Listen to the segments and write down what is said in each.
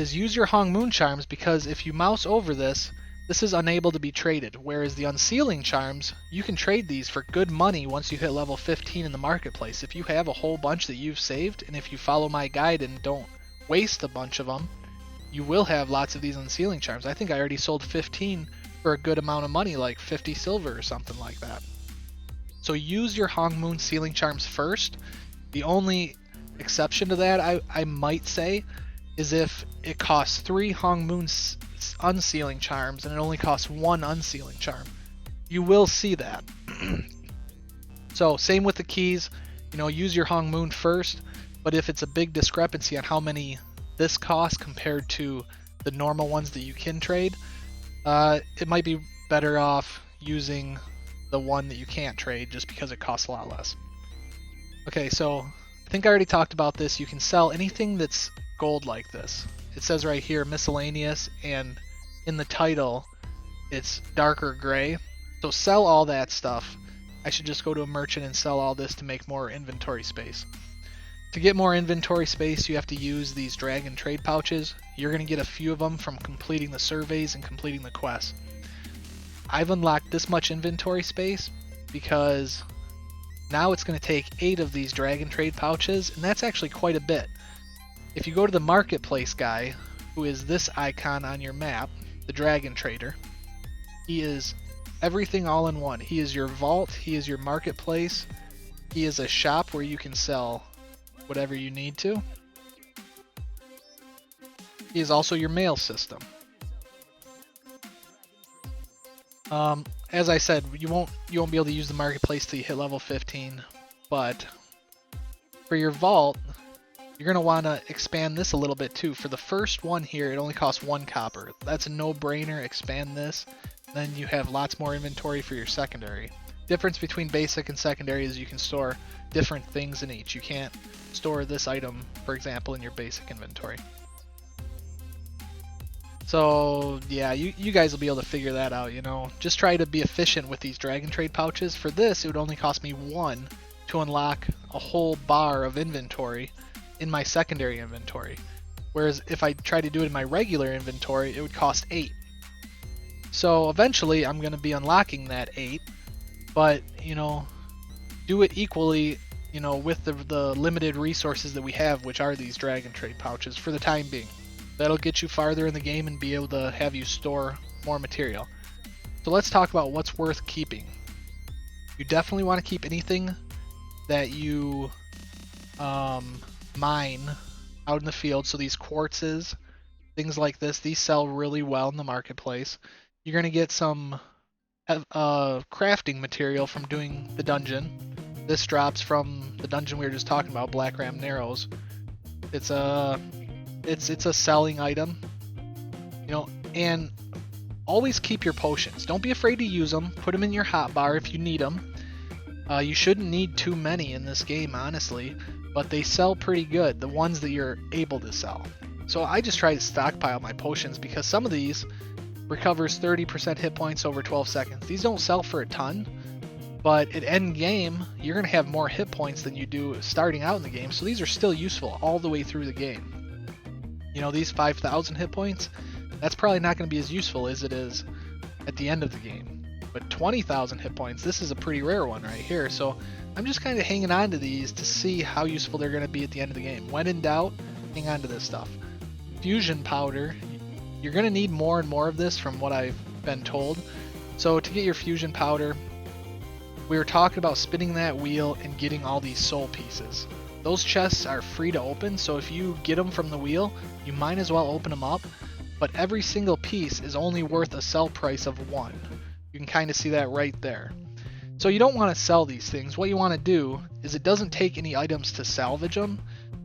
is use your Hong Moon charms, because if you mouse over this, this is unable to be traded, whereas the unsealing charms, you can trade these for good money once you hit level 15 in the marketplace. If you have a whole bunch that you've saved, and if you follow my guide and don't waste a bunch of them, you will have lots of these unsealing charms. I think I already sold 15 for a good amount of money, like 50 silver or something like that. So use your Hong Moon sealing charms first. The only exception to that, I might say, is if it costs 3 Hong Moon unsealing charms and it only costs 1 unsealing charm. You will see that. So same with the keys, you know, use your Hong Moon first, but if it's a big discrepancy on how many this costs compared to the normal ones that you can trade, it might be better off using the one that you can't trade just because it costs a lot less. Okay, so I think I already talked about this. You can sell anything that's gold like this. It says right here miscellaneous, and in the title it's darker gray. So sell all that stuff. I should just go to a merchant and sell all this to make more inventory space. To get more inventory space, you have to use these dragon trade pouches. You're going to get a few of them from completing the surveys and completing the quests. I've unlocked this much inventory space because now it's going to take 8 of these dragon trade pouches, and that's actually quite a bit. If you go to the marketplace guy, who is this icon on your map, the dragon trader, he is everything all in one. He is your vault, he is your marketplace, he is a shop where you can sell whatever you need to. He is also your mail system. As I said, you won't be able to use the marketplace till you hit level 15, but for your vault, you're going to want to expand this a little bit too. For the first one here, it only costs 1 copper. That's a no-brainer. Expand this. Then you have lots more inventory for your secondary. Difference between basic and secondary is you can store different things in each. You can't store this item, for example, in your basic inventory. So yeah, you guys will be able to figure that out, you know. Just try to be efficient with these dragon trade pouches. For this, it would only cost me 1 to unlock a whole bar of inventory in my secondary inventory. Whereas if I try to do it in my regular inventory, it would cost 8. So eventually I'm going to be unlocking that 8, but you know, do it equally, you know, with the limited resources that we have, which are these dragon trade pouches for the time being. That'll get you farther in the game and be able to have you store more material. So let's talk about what's worth keeping. You definitely want to keep anything that you mine out in the field. So these quartzes, things like this, these sell really well in the marketplace. You're going to get some crafting material from doing the dungeon. This drops from the dungeon we were just talking about, Black Ram Narrows. It's a selling item, you know, and always keep your potions. Don't be afraid to use them. Put them in your hotbar if you need them. You shouldn't need too many in this game, honestly, but they sell pretty good, the ones that you're able to sell. So I just try to stockpile my potions because some of these recovers 30% hit points over 12 seconds. These don't sell for a ton, but at end game, you're going to have more hit points than you do starting out in the game, so these are still useful all the way through the game. You know, these 5,000 hit points, that's probably not going to be as useful as it is at the end of the game. But 20,000 hit points, this is a pretty rare one right here. So I'm just kind of hanging on to these to see how useful they're going to be at the end of the game. When in doubt, hang on to this stuff. Fusion powder, you're going to need more and more of this from what I've been told. So to get your fusion powder, we were talking about spinning that wheel and getting all these soul pieces. Those chests are free to open, so if you get them from the wheel, you might as well open them up, but every single piece is only worth a sell price of 1. You can kind of see that right there. So you don't want to sell these things. What you want to do is it doesn't take any items to salvage them,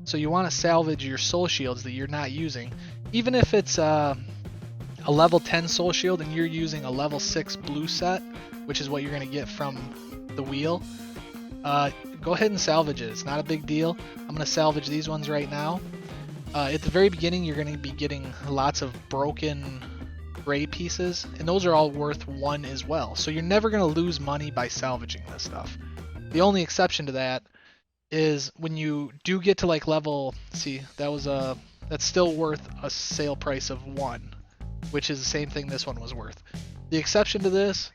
so you want to salvage your soul shields that you're not using. Even if it's a level 10 soul shield and you're using a level 6 blue set, which is what you're going to get from the wheel, go ahead and salvage it. It's not a big deal. I'm going to salvage these ones right now. At the very beginning, you're going to be getting lots of broken gray pieces, and those are all worth 1 as well. So you're never going to lose money by salvaging this stuff. The only exception to that is when you do get to like level, see, that was a that's still worth a sale price of 1, which is the same thing this one was worth. The exception to this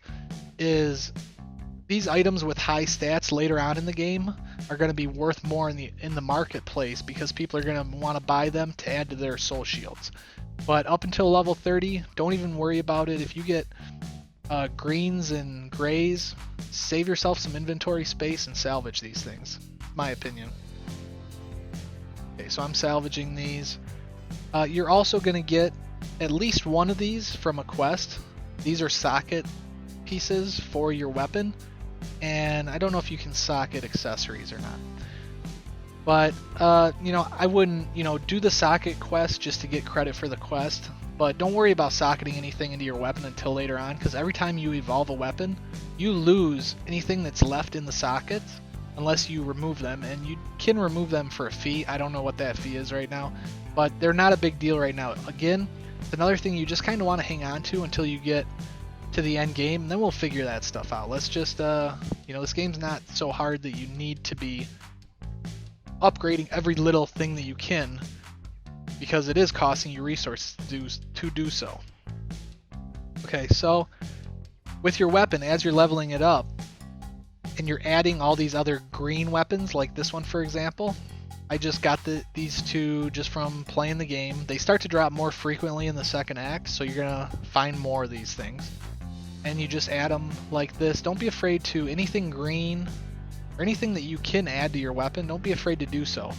is these items with high stats later on in the game are going to be worth more in the marketplace because people are going to want to buy them to add to their soul shields. But up until level 30, don't even worry about it. If you get greens and grays, save yourself some inventory space and salvage these things, my opinion. Okay, so I'm salvaging these. You're also going to get at least one of these from a quest. These are socket pieces for your weapon, and I don't know if you can socket accessories or not. But, I wouldn't, do the socket quest just to get credit for the quest. But don't worry about socketing anything into your weapon until later on, because every time you evolve a weapon, you lose anything that's left in the sockets unless you remove them. And you can remove them for a fee. I don't know what that fee is right now, but they're not a big deal right now. Again, it's another thing you just kind of want to hang on to until you get to the end game, and then we'll figure that stuff out. Let's just, this game's not so hard that you need to be upgrading every little thing that you can, because it is costing you resources to do so. Okay, so with your weapon, as you're leveling it up, and you're adding all these other green weapons, like this one for example, I just got these two just from playing the game. They start to drop more frequently in the second act, so you're gonna find more of these things. And you just add them like this. Don't be afraid to anything green or anything that you can add to your weapon. Don't be afraid to do so.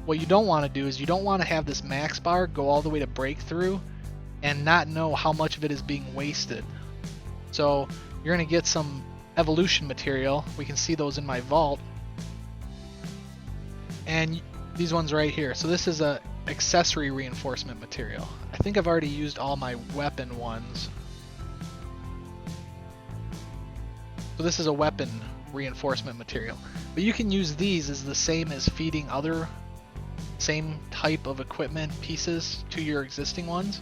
What you don't want to do is you don't want to have this max bar go all the way to breakthrough and not know how much of it is being wasted. So you're going to get some evolution material. We can see those in my vault. And these ones right here. So this is a accessory reinforcement material. I think I've already used all my weapon ones. So this is a weapon reinforcement material. But you can use these as the same as feeding other same type of equipment pieces to your existing ones,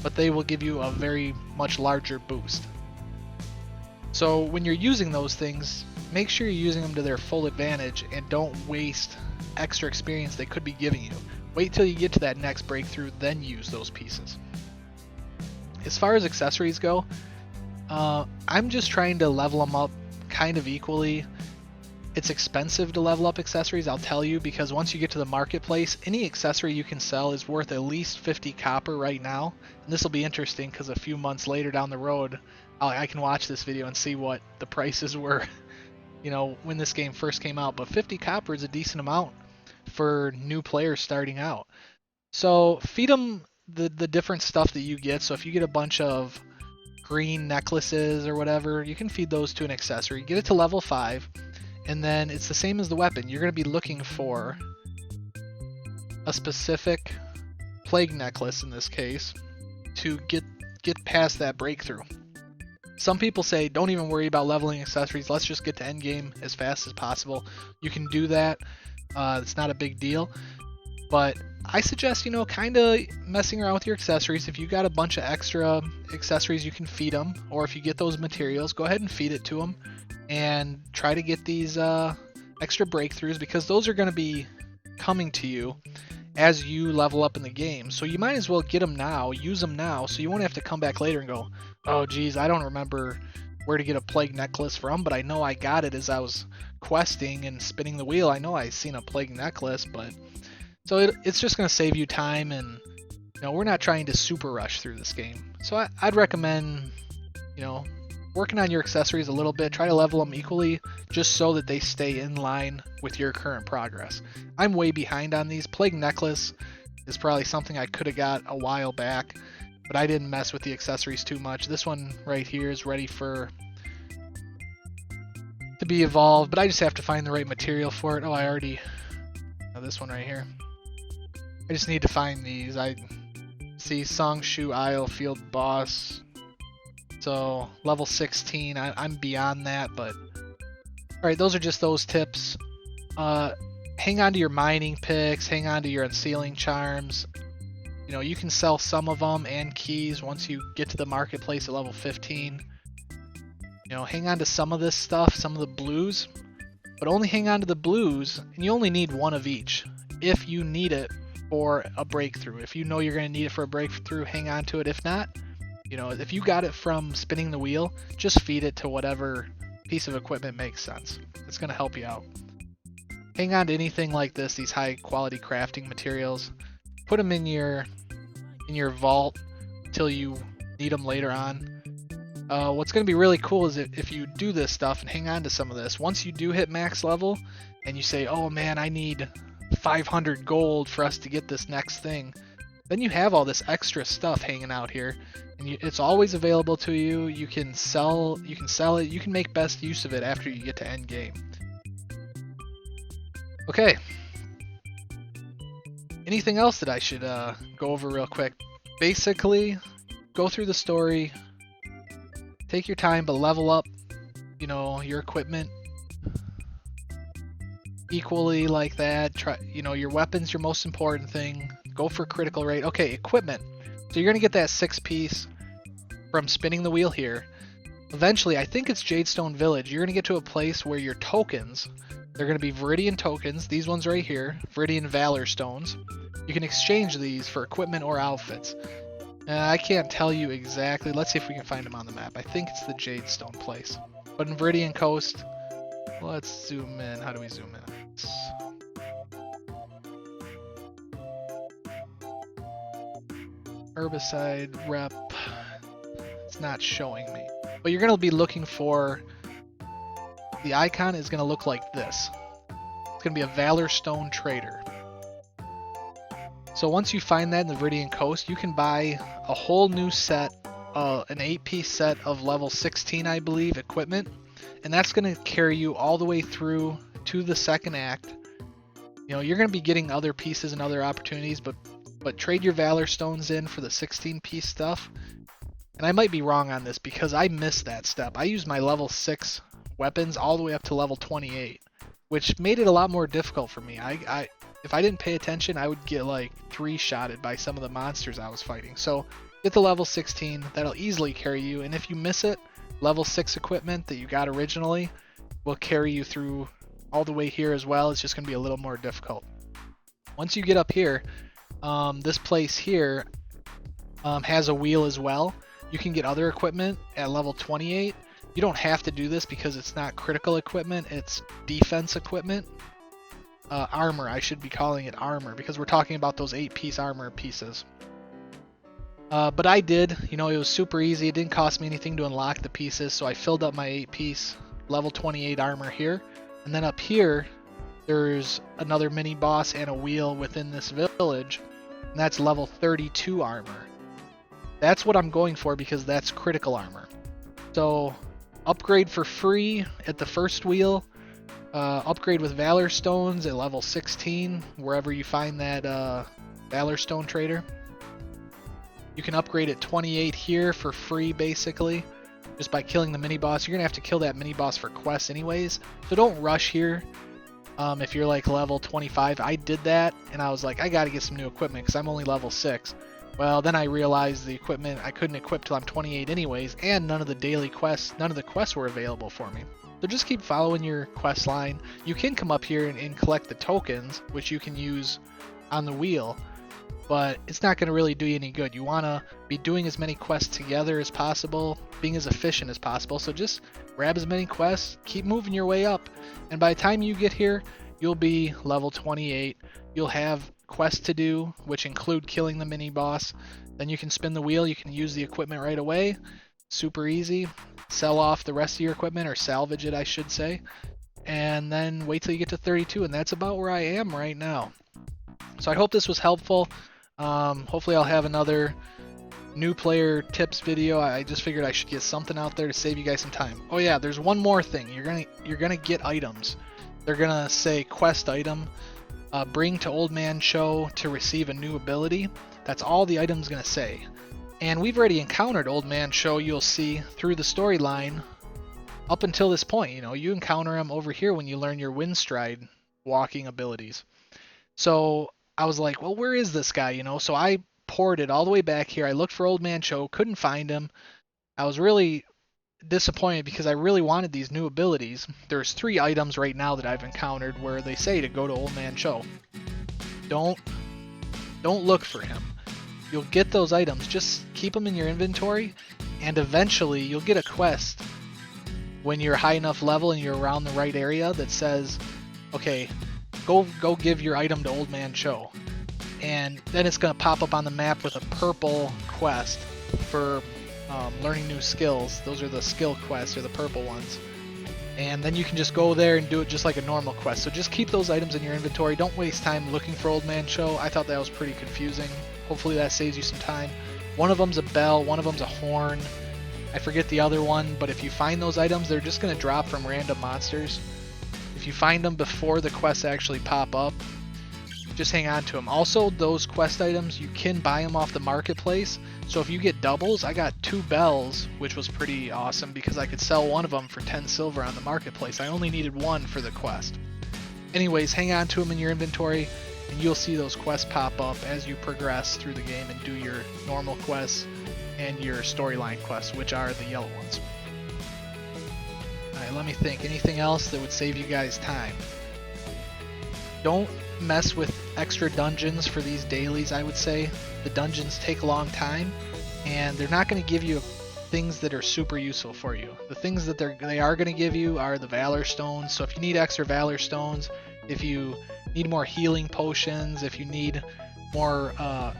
but they will give you a very much larger boost. So when you're using those things, make sure you're using them to their full advantage and don't waste extra experience they could be giving you. Wait till you get to that next breakthrough, then use those pieces. As far as accessories go, I'm just trying to level them up kind of equally. It's expensive to level up accessories, I'll tell you, because once you get to the marketplace, any accessory you can sell is worth at least 50 copper right now. And this will be interesting because a few months later down the road, I can watch this video and see what the prices were, when this game first came out. But 50 copper is a decent amount for new players starting out. So feed them the different stuff that you get. So if you get a bunch of green necklaces or whatever, you can feed those to an accessory. Get it to level 5, and then it's the same as the weapon. You're going to be looking for a specific plague necklace in this case to get past that breakthrough. Some people say don't even worry about leveling accessories, let's just get to endgame as fast as possible. You can do that. It's not a big deal. But I suggest, kind of messing around with your accessories. If you got a bunch of extra accessories, you can feed them. Or if you get those materials, go ahead and feed it to them. And try to get these extra breakthroughs, because those are going to be coming to you as you level up in the game. So you might as well get them now, use them now, so you won't have to come back later and go, oh geez, I don't remember where to get a plague necklace from, but I know I got it as I was questing and spinning the wheel. I know I seen a plague necklace, but... So it's just going to save you time, and we're not trying to super rush through this game. So I'd recommend, working on your accessories a little bit. Try to level them equally, just so that they stay in line with your current progress. I'm way behind on these. Plague necklace is probably something I could have got a while back, but I didn't mess with the accessories too much. This one right here is ready to be evolved, but I just have to find the right material for it. Oh, I already know this one right here. I just need to find these. I see Songshu Isle Field Boss. So level 16, I'm beyond that, but alright, those are just those tips. Hang on to your mining picks, hang on to your unsealing charms. You can sell some of them and keys once you get to the marketplace at level 15. Hang on to some of this stuff, some of the blues, but only hang on to the blues, and you only need one of each. If you need it, for a breakthrough. If you know you're going to need it for a breakthrough, hang on to it. If not, if you got it from spinning the wheel, just feed it to whatever piece of equipment makes sense. It's going to help you out. Hang on to anything like this, these high quality crafting materials. Put them in your vault until you need them later on. What's going to be really cool is if you do this stuff and hang on to some of this, once you do hit max level and you say, oh man, I need 500 gold for us to get this next thing, then you have all this extra stuff hanging out here, and it's always available to you. You can sell it, you can make best use of it after you get to end game. Okay. Anything else that I should go over real quick? Basically, go through the story, take your time, but level up, your equipment equally like that. Try, your weapon's your most important thing. Go for critical rate. Okay, equipment. So you're gonna get that 6-piece from spinning the wheel here. Eventually, I think it's Jadestone Village. You're gonna get to a place where your tokens, they're gonna be Viridian tokens. These ones right here, Viridian Valor Stones. You can exchange these for equipment or outfits. I can't tell you exactly. Let's see if we can find them on the map. I think it's the Jadestone place. But in Viridian Coast, let's zoom in. How do we zoom in? Herbicide rep. It's not showing me. But you're going to be looking for... The icon is going to look like this. It's going to be a Valor Stone Trader. So once you find that in the Viridian Coast, you can buy a whole new set, an 8-piece set of level 16, I believe, equipment. And that's going to carry you all the way through to the second act. You're going to be getting other pieces and other opportunities, but trade your Valor Stones in for the 16-piece stuff. And I might be wrong on this because I missed that step. I used my level 6 weapons all the way up to level 28, which made it a lot more difficult for me. If I didn't pay attention, I would get like 3-shotted by some of the monsters I was fighting. So get the level 16, that'll easily carry you. And if you miss it, level 6 equipment that you got originally will carry you through all the way here as well. It's just going to be a little more difficult. Once you get up here, this place here has a wheel as well. You can get other equipment at level 28. You don't have to do this because it's not critical equipment, it's defense equipment. Armor, I should be calling it armor because we're talking about those 8-piece armor pieces. But I did, it was super easy. It didn't cost me anything to unlock the pieces, so I filled up my 8-piece level 28 armor here. And then up here, there's another mini boss and a wheel within this village, and that's level 32 armor. That's what I'm going for because that's critical armor. So upgrade for free at the first wheel. Upgrade with Valor Stones at level 16, wherever you find that Valor Stone Trader. You can upgrade at 28 here for free, basically, just by killing the mini-boss. You're going to have to kill that mini-boss for quests anyways, so don't rush here. If you're like level 25, I did that, and I was like, I got to get some new equipment because I'm only level 6. Well, then I realized the equipment I couldn't equip till I'm 28 anyways, and none of the quests were available for me. So just keep following your quest line. You can come up here and collect the tokens, which you can use on the wheel, but it's not going to really do you any good. You want to be doing as many quests together as possible, being as efficient as possible. So just grab as many quests, keep moving your way up, and by the time you get here, you'll be level 28. You'll have quests to do, which include killing the mini boss. Then you can spin the wheel. You can use the equipment right away. Super easy. Sell off the rest of your equipment, or salvage it, I should say, and then wait till you get to 32, and that's about where I am right now. So I hope this was helpful. Hopefully I'll have another new player tips video. I just figured I should get something out there to save you guys some time. Oh yeah, there's one more thing. You're gonna get items. They're gonna say quest item, bring to Old Man Cho to receive a new ability. That's all the item's gonna say. And we've already encountered Old Man Cho, you'll see, through the storyline up until this point. You encounter him over here when you learn your Windstride walking abilities. So I was like, well, where is this guy, So I ported all the way back here. I looked for Old Man Cho, couldn't find him. I was really disappointed because I really wanted these new abilities. There's 3 items right now that I've encountered where they say to go to Old Man Cho. Don't Don't look for him. You'll get those items. Just keep them in your inventory, and eventually you'll get a quest when you're high enough level and you're around the right area that says, okay, go give your item to Old Man Cho. And then it's going to pop up on the map with a purple quest for learning new skills. Those are the skill quests, or the purple ones. And then you can just go there and do it just like a normal quest. So just keep those items in your inventory. Don't waste time looking for Old Man Cho. I thought that was pretty confusing. Hopefully that saves you some time. One of them's a bell, one of them's a horn. I forget the other one, but if you find those items, they're just going to drop from random monsters. If you find them before the quests actually pop up, just hang on to them. Also, those quest items, you can buy them off the marketplace. So if you get doubles, I got 2 bells, which was pretty awesome because I could sell one of them for 10 silver on the marketplace. I only needed 1 for the quest. Anyways, hang on to them in your inventory, and you'll see those quests pop up as you progress through the game and do your normal quests and your storyline quests, which are the yellow ones. Alright, let me think. Anything else that would save you guys time? Don't mess with extra dungeons for these dailies, I would say. The dungeons take a long time, and they're not going to give you things that are super useful for you. The things that they are going to give you are the Valor Stones. So if you need extra Valor Stones, if you need more healing potions, if you need more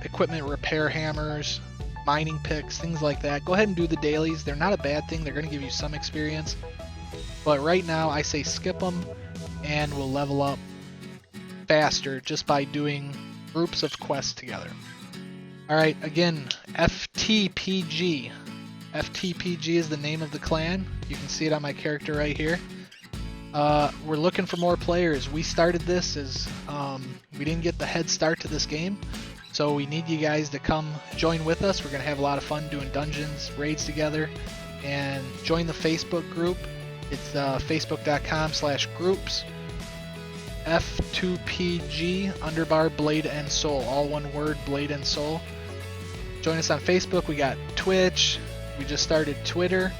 equipment repair hammers, mining picks, things like that, go ahead and do the dailies. They're not a bad thing. They're going to give you some experience. But right now, I say skip them, and we'll level up faster just by doing groups of quests together. Alright, again, FTPG. FTPG is the name of the clan. You can see it on my character right here. We're looking for more players. We started this as we didn't get the head start to this game, so we need you guys to come join with us. We're going to have a lot of fun doing dungeons, raids together, and join the Facebook group. It's facebook.com/groups F2PG _Blade and Soul, all one word, Blade and Soul. Join us on Facebook. We got Twitch. We just started Twitter,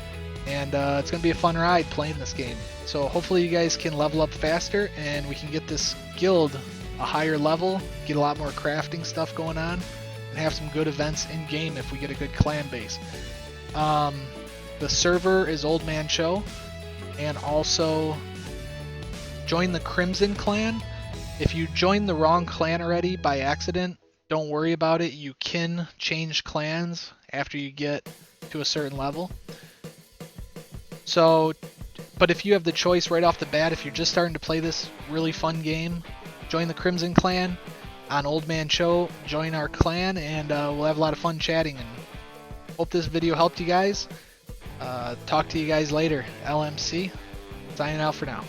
and it's going to be a fun ride playing this game. So hopefully you guys can level up faster, and we can get this guild a higher level, get a lot more crafting stuff going on, and have some good events in game if we get a good clan base. The server is Old Man Cho, and also join the Crimson clan. If you join the wrong clan already by accident, don't worry about it. You can change clans after you get to a certain level. So, but if you have the choice right off the bat, if you're just starting to play this really fun game, join the Crimson clan. On Old Man Cho, join our clan, and we'll have a lot of fun chatting. And hope this video helped you guys. Talk to you guys later. LMC, signing out for now.